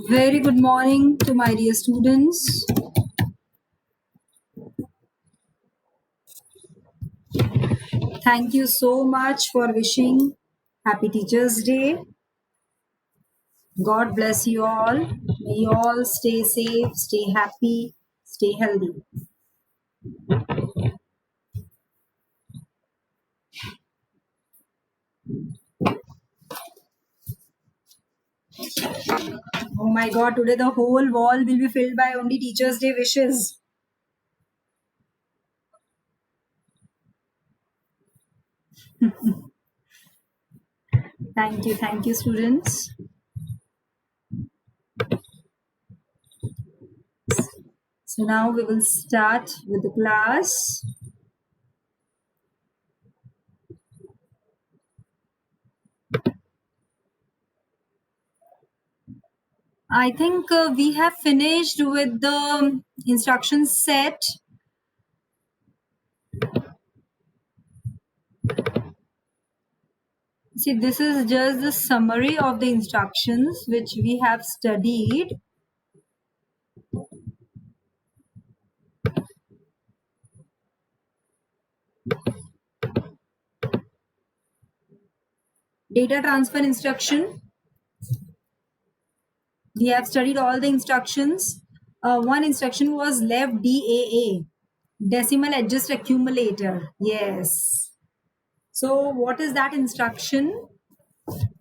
Very good morning to my dear students. Thank you so much for wishing Happy Teachers' Day. God bless you all. May you all stay safe, stay happy, stay healthy. Oh my God, today the whole wall will be filled by only Teachers' Day wishes. Thank you, students. So now we will start with the class. I think we have finished with the instruction set. See, this is just the summary of the instructions which we have studied. Data transfer instruction. We have studied all the instructions. One instruction was left DAA, decimal adjust accumulator. Yes. So what is that instruction?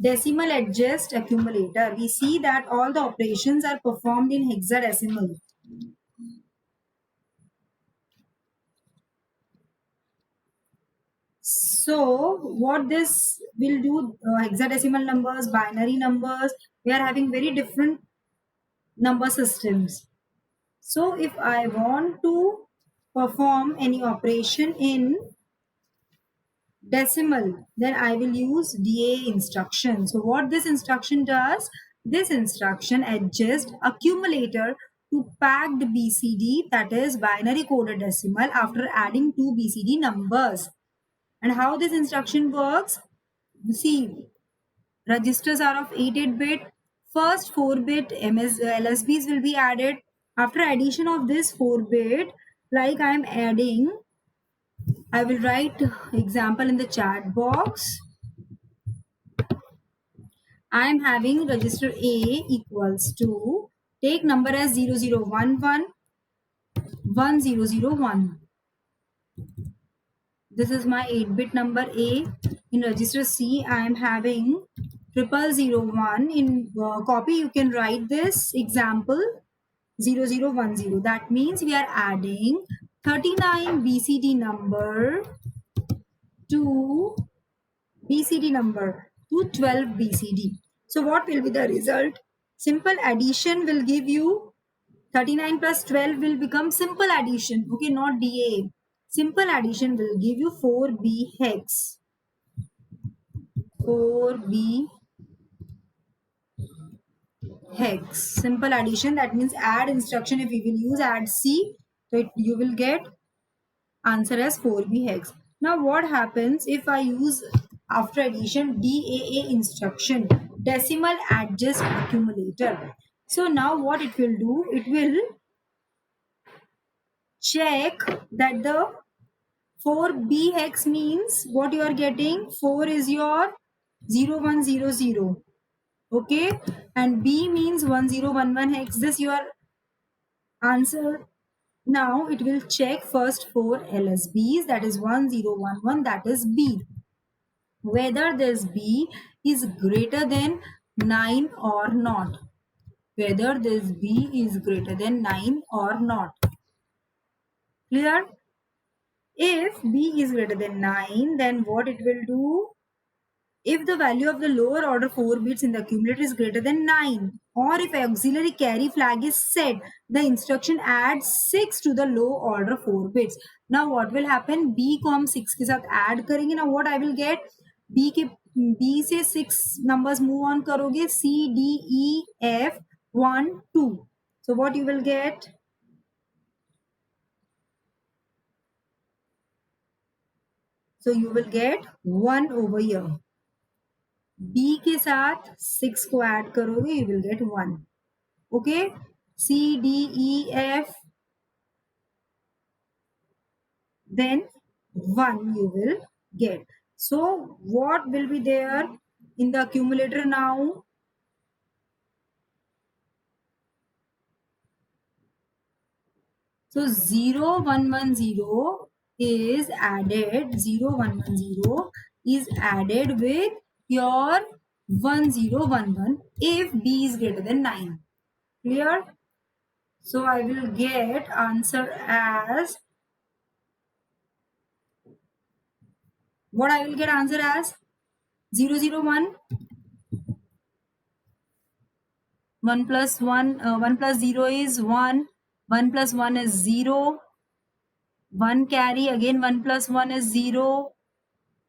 Decimal adjust accumulator. We see that all the operations are performed in hexadecimal. So what this will do, hexadecimal numbers, binary numbers, we are having very different number systems. So if I want to perform any operation in decimal, then I will use DA instruction. So what this instruction does, this instruction adjusts accumulator to packed BCD, that is binary coded decimal, after adding two BCD numbers. And how this instruction works, see, registers are of 8 bit. First 4-bit LSBs will be added. After addition of this 4-bit, like I am adding, I will write example in the chat box. I am having register A equals to, take number as 0011 1001. This is my 8-bit number A. In register C, I am having 0001. In copy, you can write this example 0010. That means we are adding 39 BCD number to BCD number to 12 BCD. So what will be the result? Simple addition will give you 39 plus 12 will become simple addition. Okay, not DA. Simple addition will give you 4B hex. 4B hex. Simple addition, that means add instruction. If we will use add C, so you will get answer as 4B hex. Now what happens if I use after addition DAA instruction, decimal adjust accumulator? So now what it will do, it will check that the 4B hex means what you are getting. 4 is your 0100. Okay, and B means 1011 hex. This your answer. Now it will check first 4 LSBs, that is 1011, that is B, whether this B is greater than 9 or not. Whether this B is greater than 9 or not. Clear? If B is greater than 9, then what it will do? If the value of the lower order 4 bits in the accumulator is greater than 9, or if auxiliary carry flag is set, the instruction adds 6 to the low order 4 bits. Now what will happen? B को हम 6 के साथ add करेंगे. Now what I will get? B से 6 numbers move on करोगे. C, D, E, F, 1, 2. So what you will get? So you will get 1 over here. B के साथ 6 को ऐड करोगे, you will get 1. Okay, C D E F, then 1 you will get. So what will be there in the accumulator now? So 0110 is added, 0110 is added with your 1011 if B is greater than 9. Clear? So I will get answer as, what I will get answer as? 001, 1 plus 1, 1 plus 0 is 1, 1 plus 1 is 0, 1 carry, again 1 plus 1 is 0,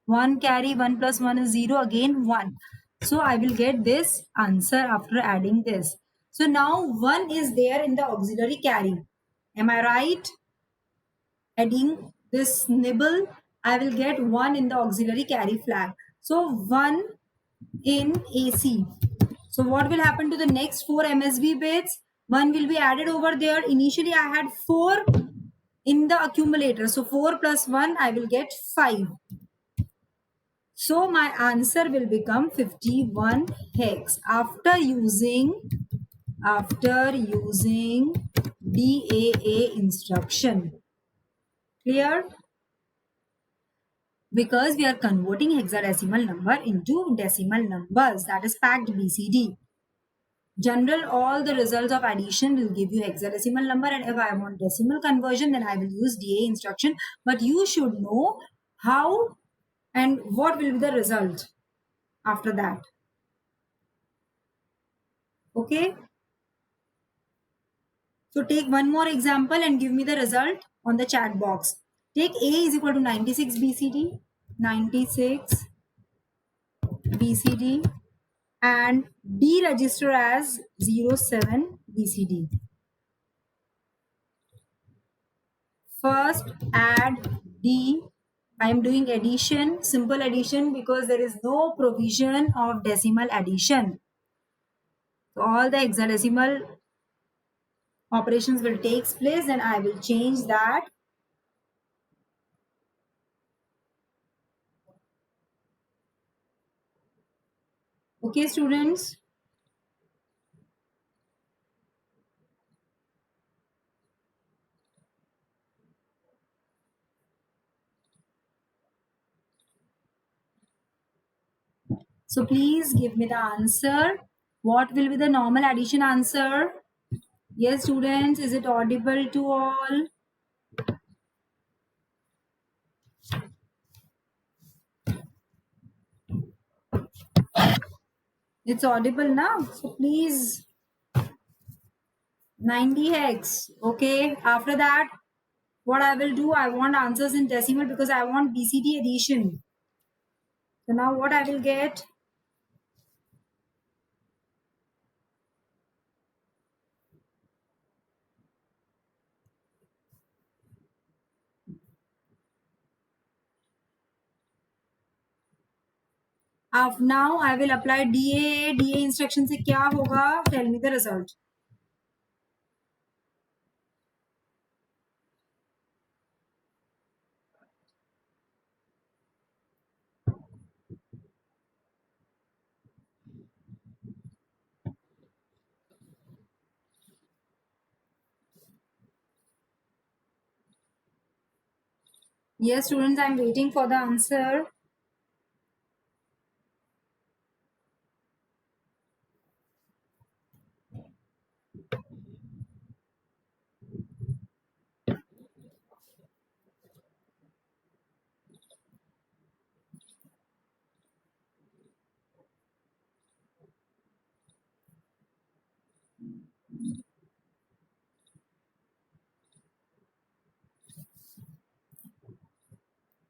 1 carry, 1 plus 1 is 0, again 1. So I will get this answer after adding this. So now 1 is there in the auxiliary carry. Am I right? Adding this nibble, I will get 1 in the auxiliary carry flag. So 1 in AC. So what will happen to the next 4 MSB bits? 1 will be added over there. Initially I had 4 in the accumulator. So 4 plus 1, I will get 5. So my answer will become 51 hex after using DAA instruction. Clear? Because we are converting hexadecimal number into decimal numbers, that is packed BCD. General, all the results of addition will give you hexadecimal number, and if I want decimal conversion, then I will use DA instruction. But you should know how and what will be the result after that. Okay. So take one more example and give me the result on the chat box. Take A is equal to 96 BCD, 96 BCD, and D register as 07 BCD. First add D. I am doing addition, simple addition, because there is no provision of decimal addition. So all the hexadecimal operations will take place, and I will change that. Okay, students. So please give me the answer. What will be the normal addition answer? Yes, students, is it audible to all? It's audible now. So please, 90 hex. Okay. After that, what I will do, I want answers in decimal because I want BCD addition. So now what I will get? Now I will apply DA. DA instruction से क्या होगा? Tell me the result. Yes, students, I'm waiting for the answer.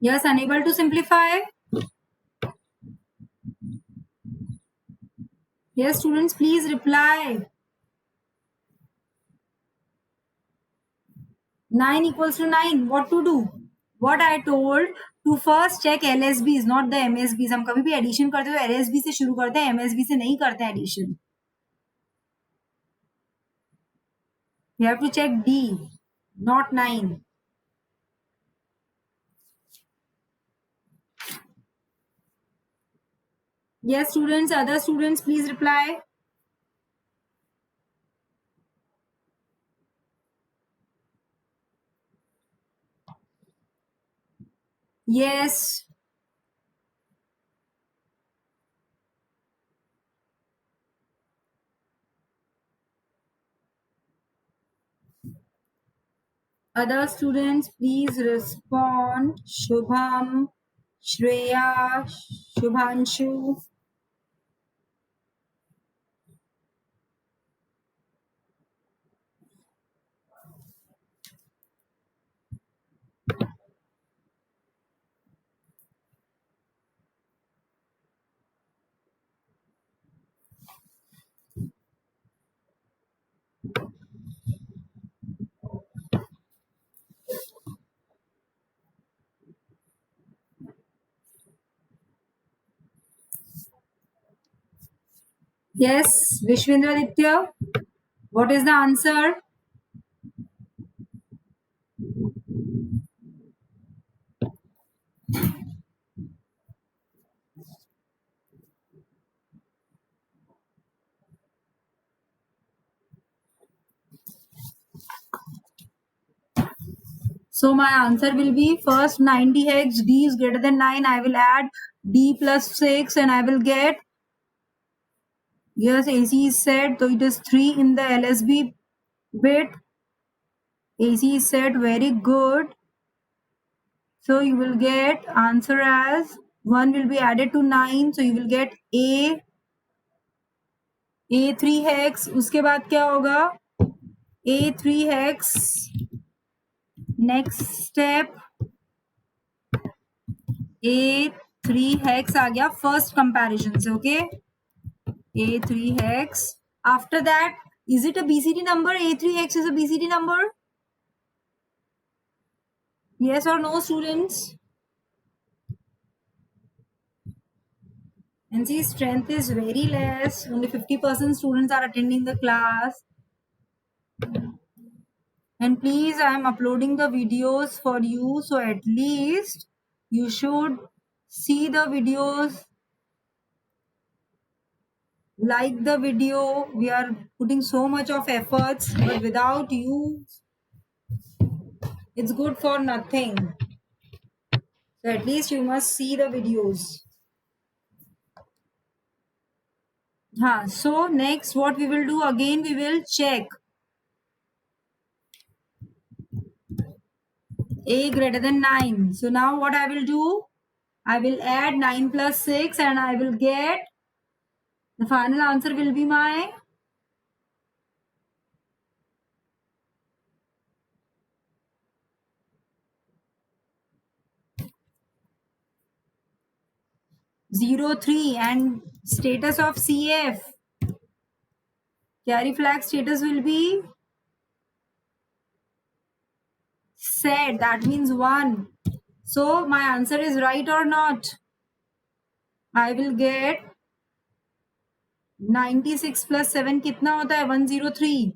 Yes, unable to simplify? Yes, students, please reply. 9 equals to 9. What to do? What I told, to first check LSB is not the MSB. हम कभी भी addition करते हैं तो LSB से शुरू करते हैं, MSB से नहीं करते हैं addition. You have to check D, not 9. Yes, students, other students, please reply. Yes. Other students, please respond. Shubham, Shreya, Shubhanshu. Yes, Vishwendraditya. What is the answer? So my answer will be first 90 hex D is greater than 9. I will add D plus 6 and I will get, yes, AC is set. So it is 3 in the LSB bit. AC is set, very good. So you will get answer as 1 will be added to 9. So you will get A3 hex. उसके बाद क्या होगा? A3 hex. Next step A3 hex आ गया first comparison से. Okay, A3 hex. After that, is it a BCD number? A3 hex is a BCD number? Yes or no, students? And see, strength is very less. Only 50% students are attending the class. And please, I am uploading the videos for you. So at least you should see the videos, like the video. We are putting so much of efforts, but without you, it's good for nothing. So at least you must see the videos. So next what we will do, again we will check A greater than 9. So now what I will do, I will add 9 plus 6 and I will get, the final answer will be my 03. And status of CF, carry flag status will be set. That means 1. So my answer is right or not? I will get 96 plus 7 कितना होता है? 103.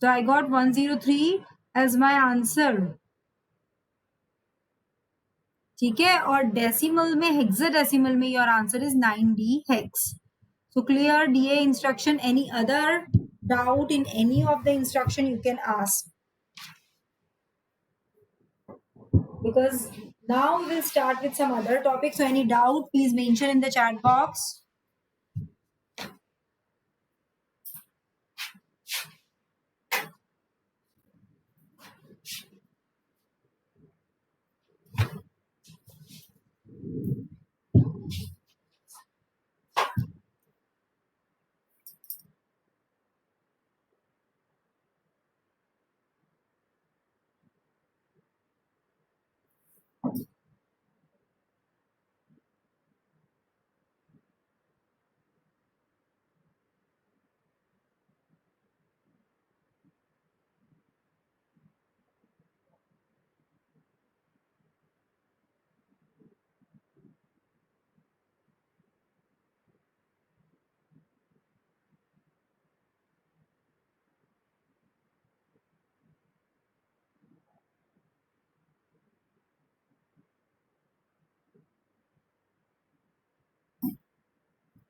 So I got 103 as my answer. ठीक है. और decimal में, hexadecimal में your answer is 9D hex. So clear DA instruction. Any other doubt in any of the instruction you can ask. Because now we will start with some other topics. So any doubt, please mention in the chat box.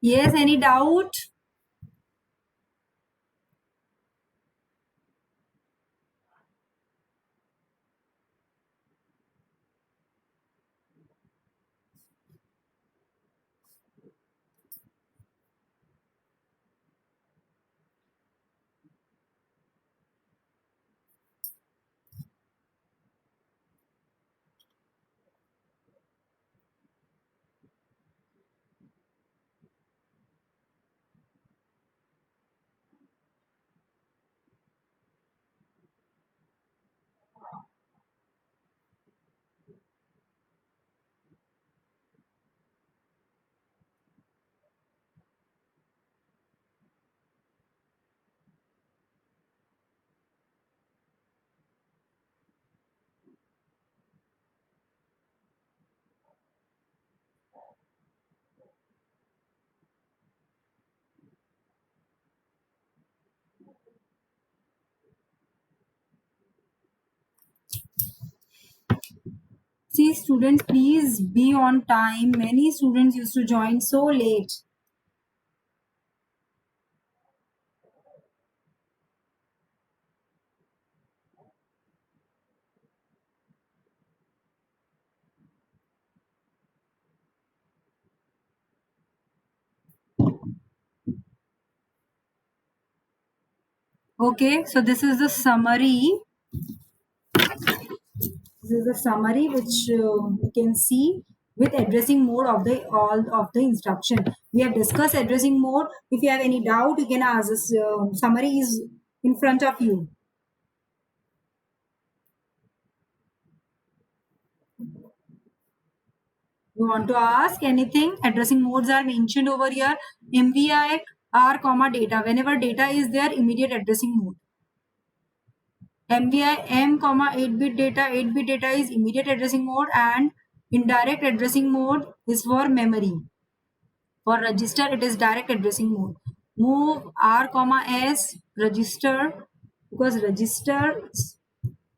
Yes, any doubt? See, students, please be on time. Many students used to join so late. Okay, so this is the summary. This is the summary which you can see with addressing mode of the all of the instruction. We have discussed addressing mode. If you have any doubt, you can ask. This summary is in front of you. You want to ask anything? Addressing modes are mentioned over here. MVI, R, comma data. Whenever data is there, immediate addressing mode. MVI M, comma 8-bit data. 8-bit data is immediate addressing mode, and indirect addressing mode is for memory. For register, it is direct addressing mode. Move R, comma S, register, because register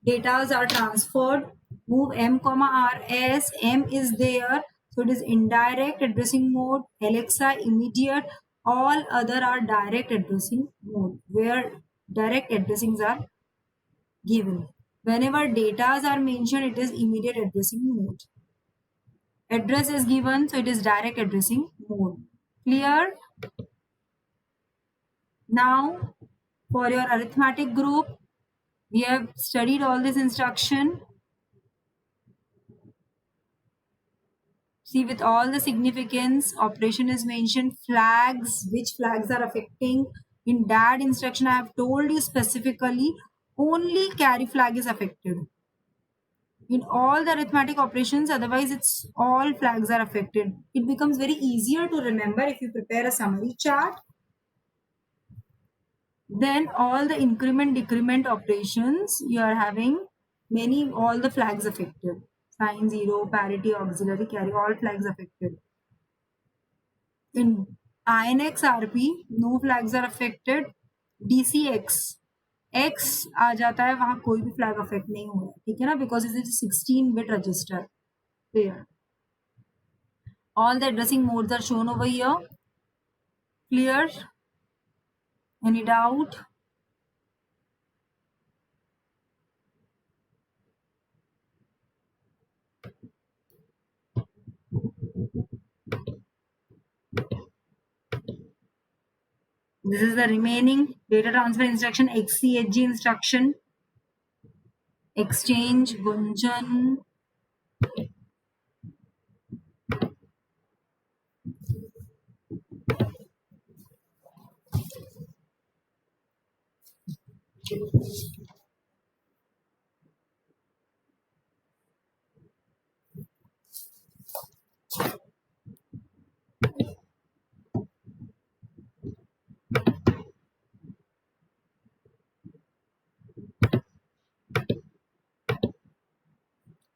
datas are transferred. Move M, comma R, S, M is there. So it is indirect addressing mode. Alexa, immediate. All other are direct addressing mode, where direct addressings are given. Whenever datas are mentioned, it is immediate addressing mode. Address is given, so it is direct addressing mode. Clear? Now, for your arithmetic group, we have studied all this instruction. See, with all the significance, operation is mentioned, flags, which flags are affecting. In that instruction, I have told you specifically, only carry flag is affected. In all the arithmetic operations, otherwise it's all flags are affected. It becomes very easier to remember if you prepare a summary chart. Then all the increment decrement operations, you are having many, all the flags affected. Sign, zero, parity, auxiliary, carry, all flags affected. In INX RP, no flags are affected. DCX, X आ जाता है, वहां कोई भी flag affect नहीं हो रहा, ठीक है ना, because it is 16-bit register. Clear. All the addressing modes are shown over here. Clear? Any doubt? This is the remaining data transfer instruction, XCHG instruction, exchange, Gunjan.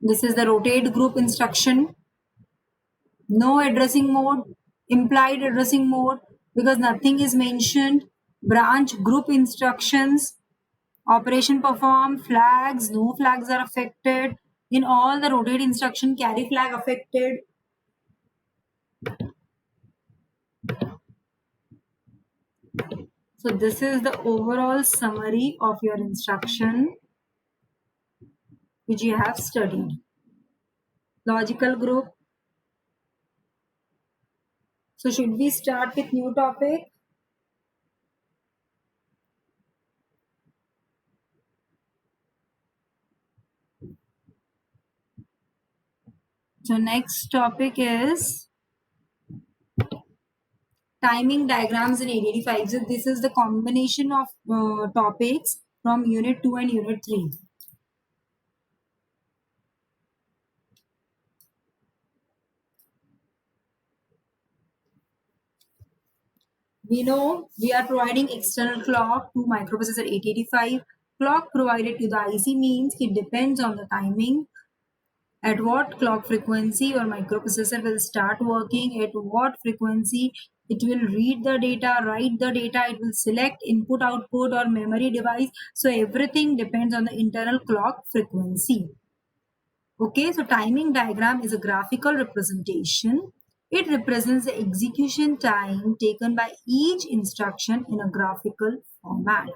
This is the rotate group instruction. No addressing mode, implied addressing mode, because nothing is mentioned. Branch group instructions, operation perform, flags, no flags are affected. In all the rotate instruction, carry flag affected. So this is the overall summary of your instruction which you have studied. Logical group. So should we start with new topic? So next topic is timing diagrams in 885. So this is the combination of topics from unit 2 and unit 3. We know we are providing external clock to microprocessor 885. Clock provided to the IC means it depends on the timing. At what clock frequency your microprocessor will start working, at what frequency it will read the data, write the data, it will select input, output, or memory device. So everything depends on the internal clock frequency. Okay, so timing diagram is a graphical representation. It represents the execution time taken by each instruction in a graphical format.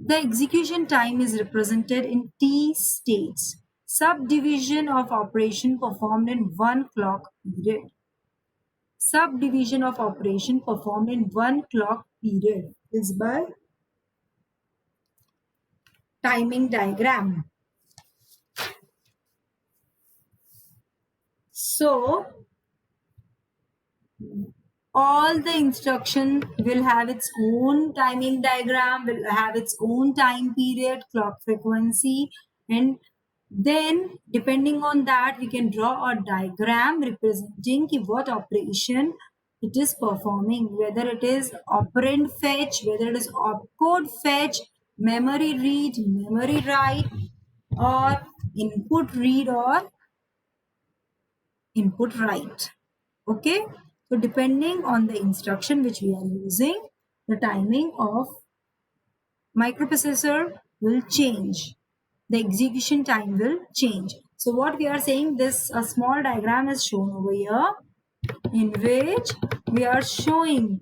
The execution time is represented in T states, subdivision of operation performed in one clock period. Subdivision of operation performed in one clock period is by timing diagram. So, all the instruction will have its own timing diagram, will have its own time period, clock frequency, and then depending on that we can draw a diagram representing what operation it is performing, whether it is operand fetch, whether it is opcode fetch, memory read, memory write, or input read or input write. Okay, so depending on the instruction which we are using, the timing of microprocessor will change, the execution time will change. So what we are saying, this a small diagram is shown over here in which we are showing,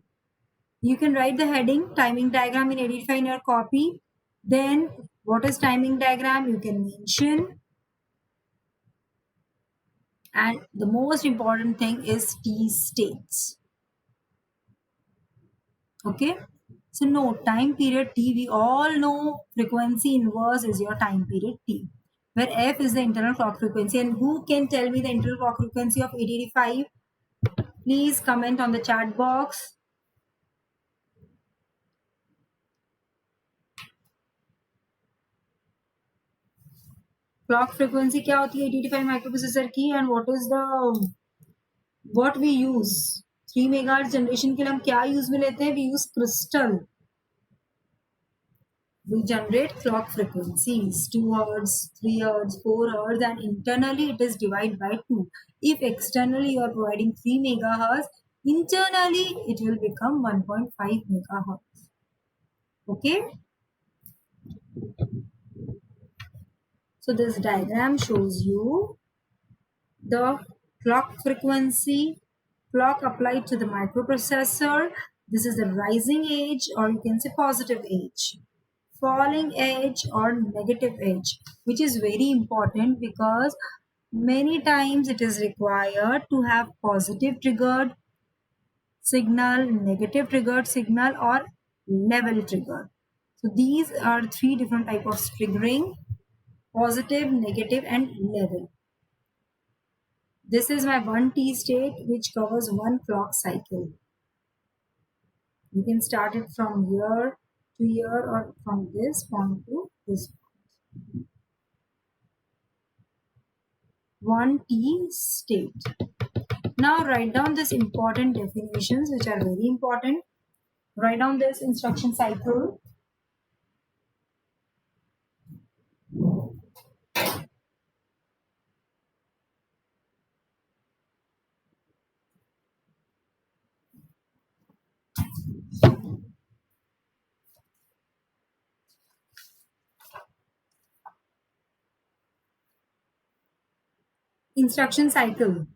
you can write the heading timing diagram in 85 in your copy. Then what is timing diagram you can mention, and the most important thing is T states. Okay, so no time period T, we all know frequency inverse is your time period T, where F is the internal clock frequency. And who can tell me the internal clock frequency of 885? Please comment on the chat box. Clock frequency क्या होती है 885 microprocessor की, and what we use 3 megahertz generation के लिए हम क्या use में लेते हैं? We use crystal. We generate clock frequencies 2 hertz, 3 hertz, 4 hertz, and internally it is divided by 2. If externally you are providing 3 megahertz, internally it will become 1.5 megahertz. Okay, so this diagram shows you the clock frequency, clock applied to the microprocessor. This is the rising edge, or you can say positive edge, falling edge or negative edge, which is very important because many times it is required to have positive triggered signal, negative triggered signal, or level trigger. So these are three different type of triggering: positive, negative, and level. This is my 1T state which covers one clock cycle. You can start it from here to here, or from this point to this point. 1T state. Now write down this important definitions which are very important. Write down this instruction cycle. Instruction cycle.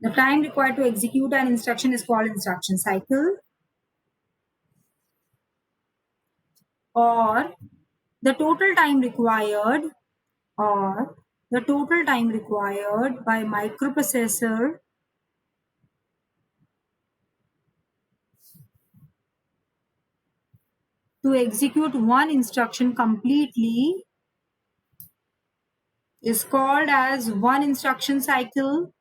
The time required to execute an instruction is called instruction cycle. Or the total time required or the total time required by microprocessor to execute one instruction completely is called as one instruction cycle,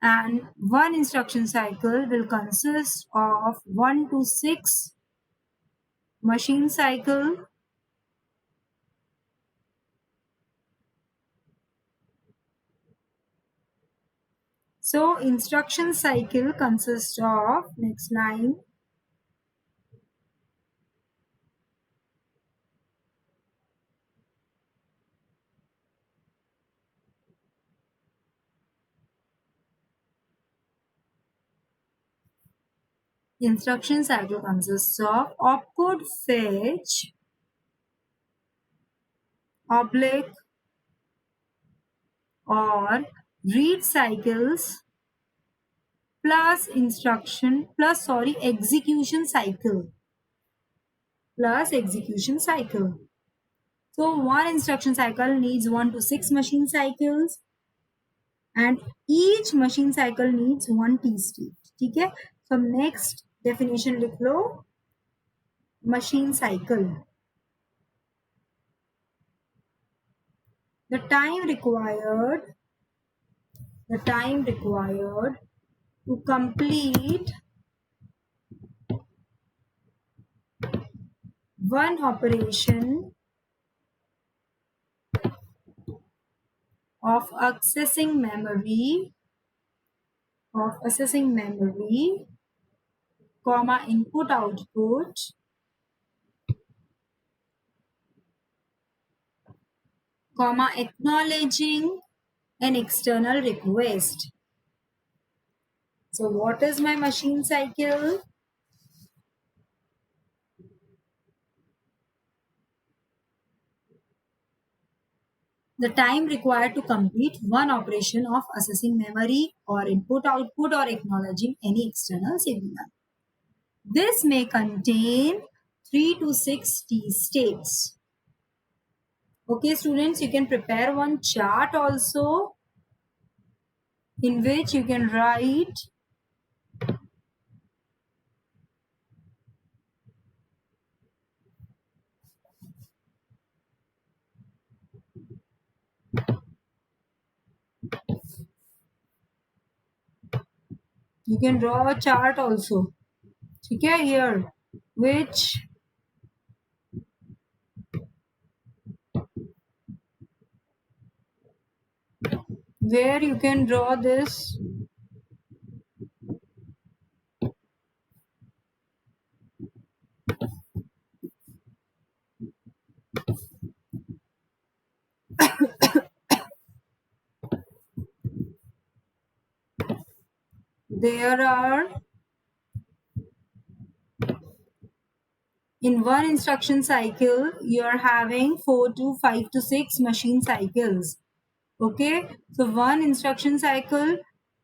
and one instruction cycle will consist of 1 to 6 machine cycle. So instruction cycle consists of, next line, instruction cycle consists of opcode fetch oblique or read cycles plus execution cycle plus execution cycle. So one instruction cycle needs 1 to 6 machine cycles and each machine cycle needs 1 T state. ठीक है? So next definition लिख लो, machine cycle. The time required to complete one operation of accessing memory, comma input output, comma acknowledging an external request. So what is my machine cycle? The time required to complete one operation of accessing memory or input output or acknowledging any external signal. This may contain 3 to 6 T states. Okay, students, you can prepare one chart also in which you can write you can draw a chart also. Okay, here which where you can draw this there are in one instruction cycle you are having 4 to 5 to 6 machine cycles. Okay, so one instruction cycle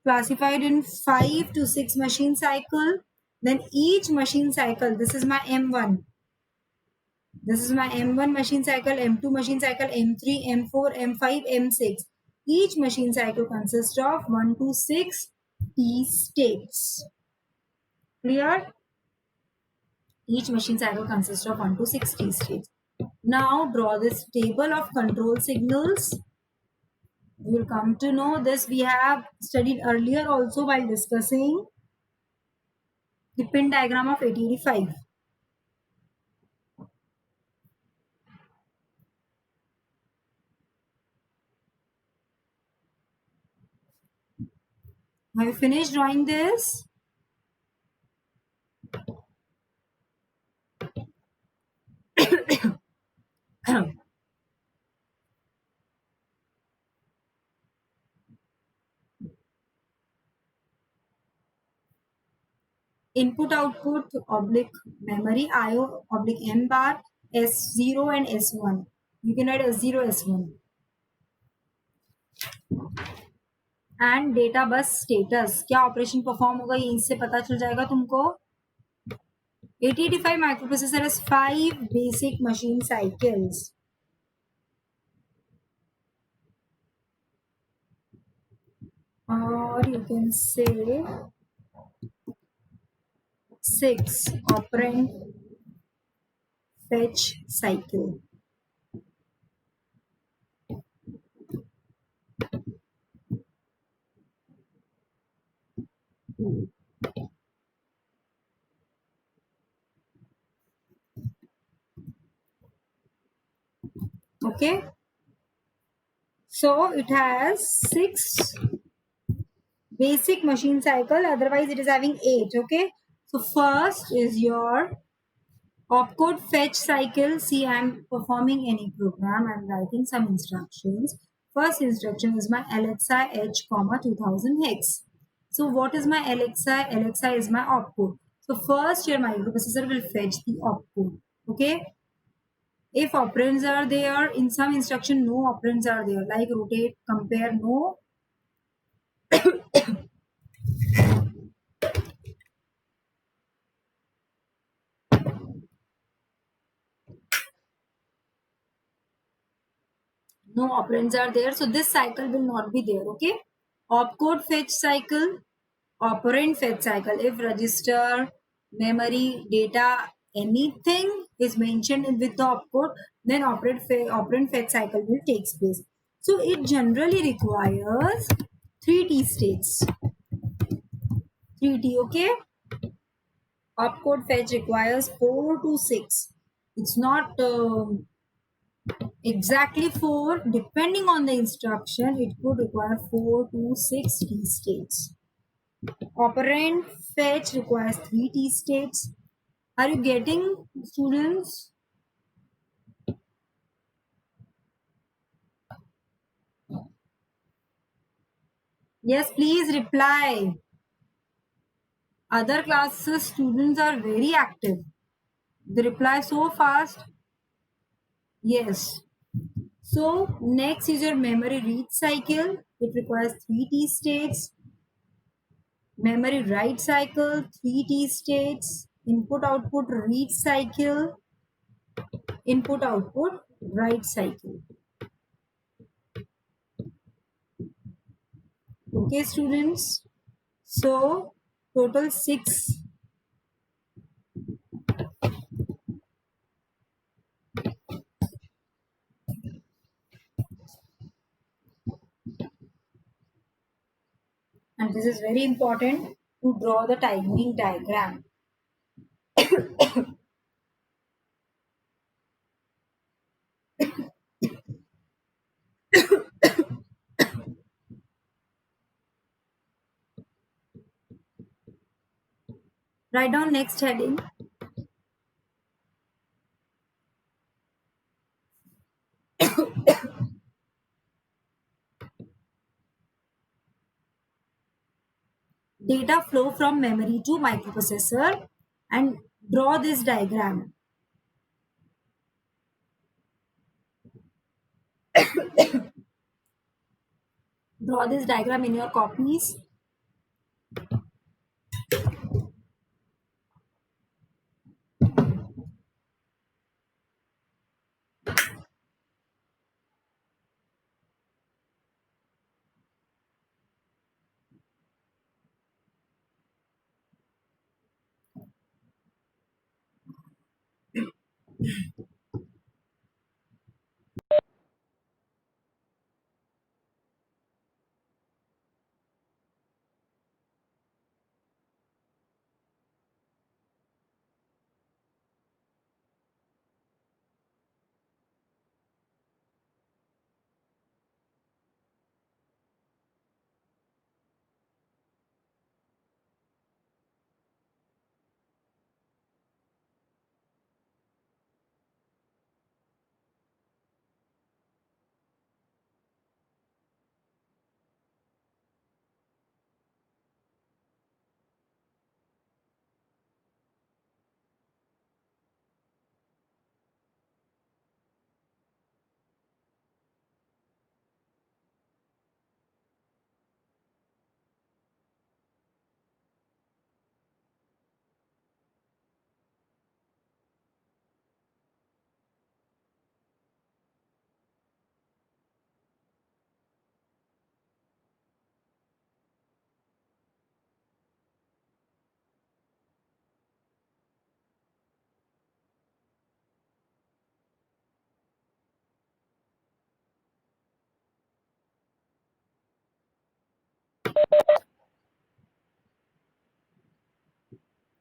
classified in 5 to 6 machine cycle. Then each machine cycle, this is my M1, this is my M1 machine cycle, M2 machine cycle, M3, M4, M5, M6. Each machine cycle consists of 1 to 6 T states. Clear? Each machine cycle consists of 1 to 6 T states. Now draw this table of control signals. We will come to know this. We have studied earlier also while discussing the pin diagram of 8085. Have you finished drawing this? Input output oblique memory IO oblique M bar S0 and S1. You can write S0 S1. And data bus status, क्या operation perform होगा ये इससे पता चल जाएगा तुमको. 8085 microprocessor has 5 basic machine cycles. Or you can say 6 operand fetch cycle. Okay, so it has 6 basic machine cycle, otherwise it is having 8. Okay, so first is your opcode fetch cycle. See, I'm performing any program, I'm writing some instructions. First instruction is my LXI H comma 2000 hex. So what is my LXI? LXI is my opcode. So first your microprocessor will fetch the opcode. Okay. If operands are there, in some instruction no operands are there, like rotate, compare, no operands are there. So this cycle will not be there. Okay. Opcode fetch cycle, operand fetch cycle. If register, memory, data, anything is mentioned with the opcode, then operand fetch cycle will take place. So it generally requires 3T states. 3T, okay? Opcode fetch requires 4 to 6. It's not exactly 4. Depending on the instruction, it could require 4 to 6 T states. Operand fetch requires 3 T states. Are you getting, students? Yes, please reply. Other classes students are very active. They reply so fast. Yes. So next is your memory read cycle. It requires 3 T states. Memory write cycle, 3 T states. Input output read cycle, input output write cycle. Okay, students. So total 6. And this is very important to draw the timing diagram. Write down next heading. Data flow from memory to microprocessor, and draw this diagram. Draw this diagram in your copies.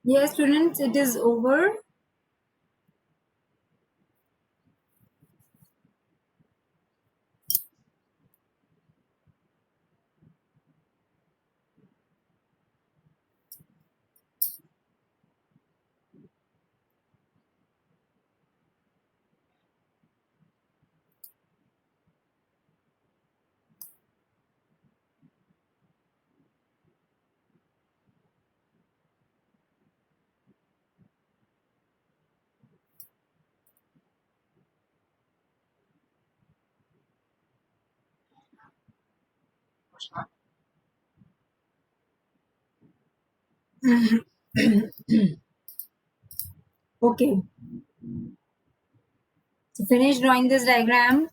Yes, students, it is over. Okay, so finish drawing this diagram.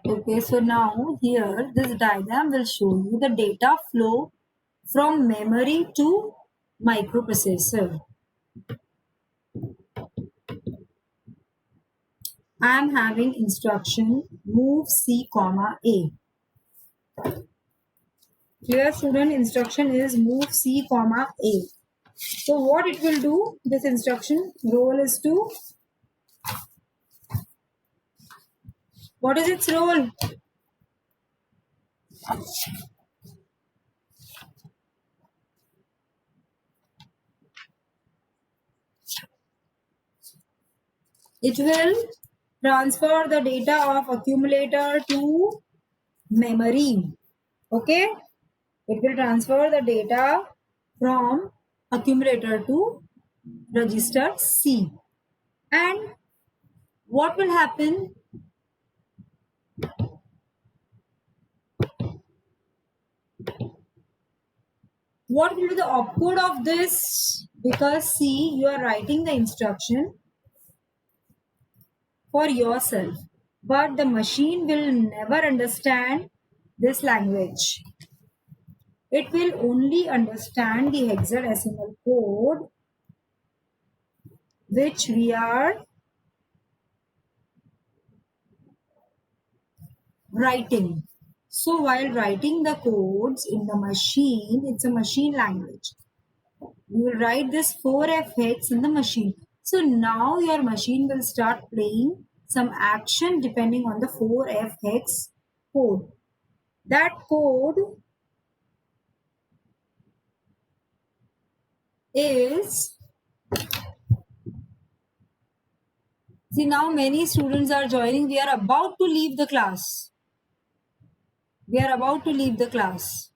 Okay, so now here this diagram will show you the data flow from memory to microprocessor. I am having instruction move C comma A. Clear, student? Instruction is move C comma A. So what it will do, this instruction role is to, what is its role? It will transfer the data of accumulator to memory. Okay, it will transfer the data from accumulator to register C. And what will happen? What will be the opcode of this? Because C, you are writing the instruction for yourself, but the machine will never understand this language. It will only understand the hexadecimal code which we are writing. So while writing the codes in the machine, it's a machine language. You will write this 4F hex in the machine. So now your machine will start playing some action depending on the 4F hex code. That code is, see, now many students are joining. We are about to leave the class. We are about to leave the class.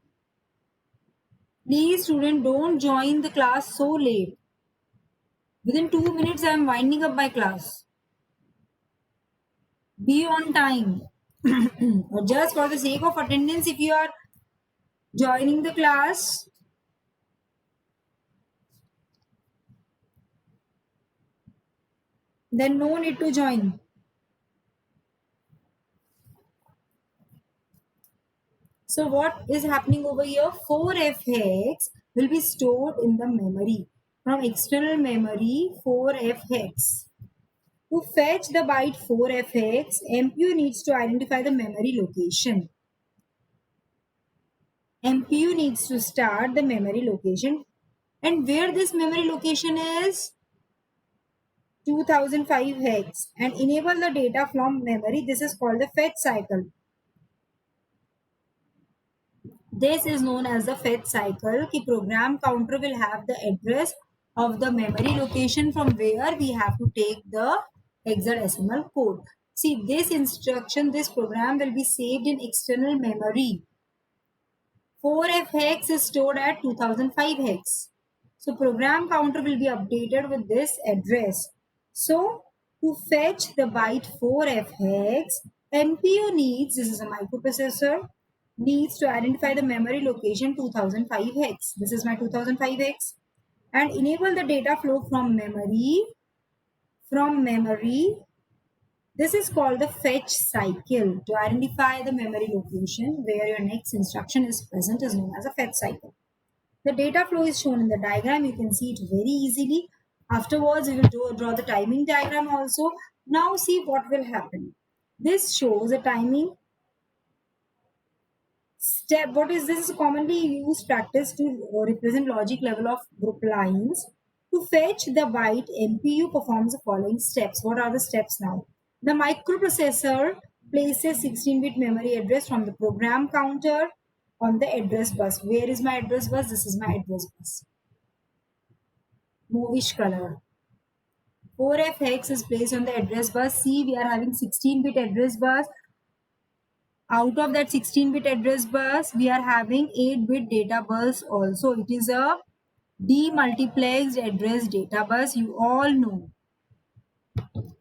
Please, student, don't join the class so late. Within 2 minutes, I am winding up my class. Be on time. Or just for the sake of attendance, if you are joining the class, then no need to join. So what is happening over here? 4F hex will be stored in the memory. From external memory, 4F hex. To fetch the byte 4F hex, MPU needs to identify the memory location. MPU needs to start the memory location. And where this memory location is? 2005 hex. And enable the data from memory. This is called the fetch cycle. This is known as the fetch cycle. The program counter will have the address of the memory location from where we have to take the hexadecimal code. See, this instruction, this program will be saved in external memory. 4F hex is stored at 2005 hex. So program counter will be updated with this address. So to fetch the byte 4F hex, MPU needs, this is a microprocessor, needs to identify the memory location 2005 hex. This is my 2005 hex. And enable the data flow from memory. From memory, this is called the fetch cycle. To identify the memory location where your next instruction is present is known as a fetch cycle. The data flow is shown in the diagram. You can see it very easily. Afterwards, we will draw the timing diagram also. Now see what will happen. This shows a timing Step, what is this? Is commonly used practice to represent logic level of group lines. To fetch the byte, MPU performs the following steps. What are the steps now? The microprocessor places 16-bit memory address from the program counter on the address bus. Where is my address bus? This is my address bus. Movish color. 4F hex is placed on the address bus. See, we are having 16-bit address bus. Out of that 16-bit address bus, we are having 8-bit data bus also. It is a demultiplexed address data bus. You all know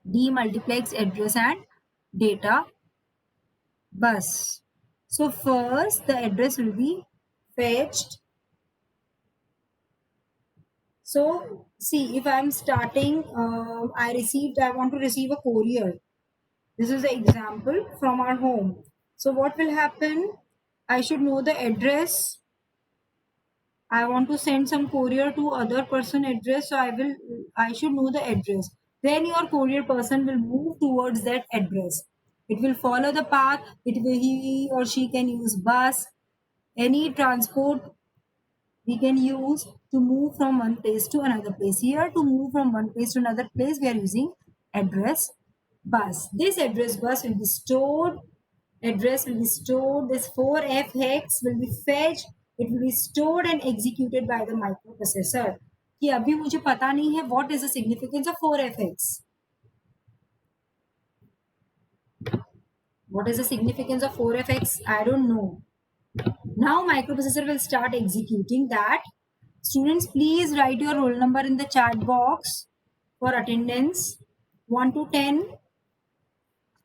demultiplexed address and data bus. So first the address will be fetched. So see, if I am starting, I want to receive a courier. This is the example from our home. So what will happen? I should know the address. I want to send some courier to other person address. So I should know the address. Then your courier person will move towards that address. It will follow the path. He or she can use bus, any transport we can use to move from one place to another place. Here, to move from one place to another place, we are using address bus. This address bus will be stored. Address will be stored. This 4F hex will be fetched. It will be stored and executed by the microprocessor. कि अभी मुझे पता नहीं है what is the significance of 4F hex. What is the significance of 4F hex? I don't know. Now microprocessor will start executing that. Students, please write your roll number in the chat box for attendance. 1 to 10.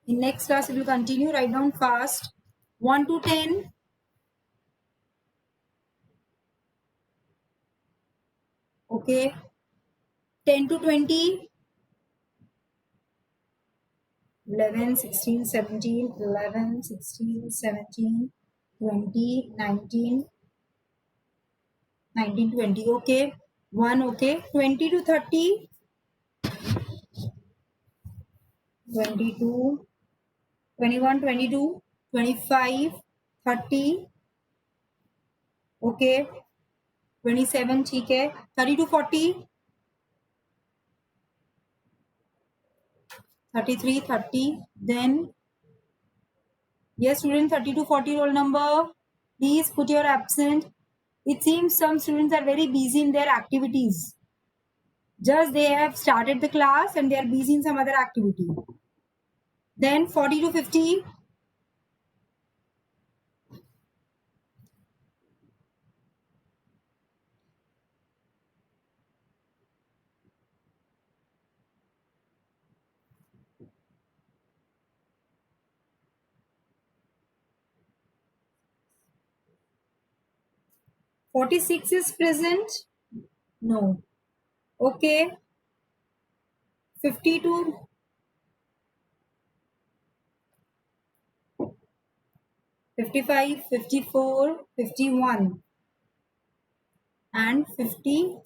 In next class, we will continue. Write down fast. 1 to 10. Okay. 10 to 20. 11, 16, 17, 11, 16, 17, 20, 19, 19, 20. Okay. 1. Okay. 20 to 30. 22. 21, 22, 25, 30. Okay. 27, ठीक है. 30 to 40. 33, 30. Then, yes, student, 30 to 40 roll number. Please put your absent. It seems some students are very busy in their activities. Just they have started the class and they are busy in some other activity. Then 40 to 50. 46 is present? No. Okay. 52. 55, 54, 51 and 50.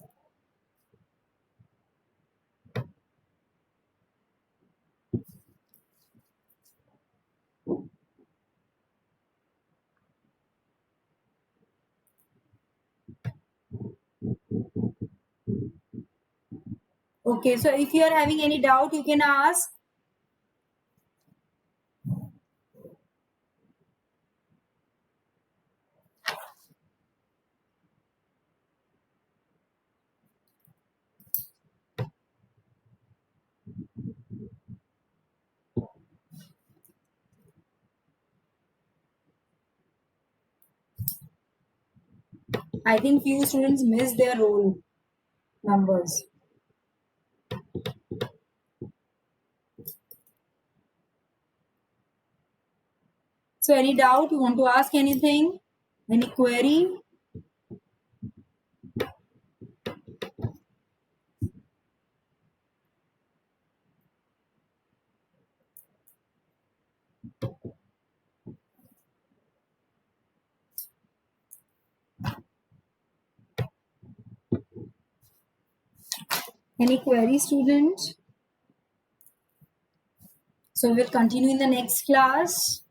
Okay, so if you are having any doubt, you can ask. I think few students miss their roll numbers. So any doubt, you want to ask anything? Any query? Any query, student? So we'll continue in the next class.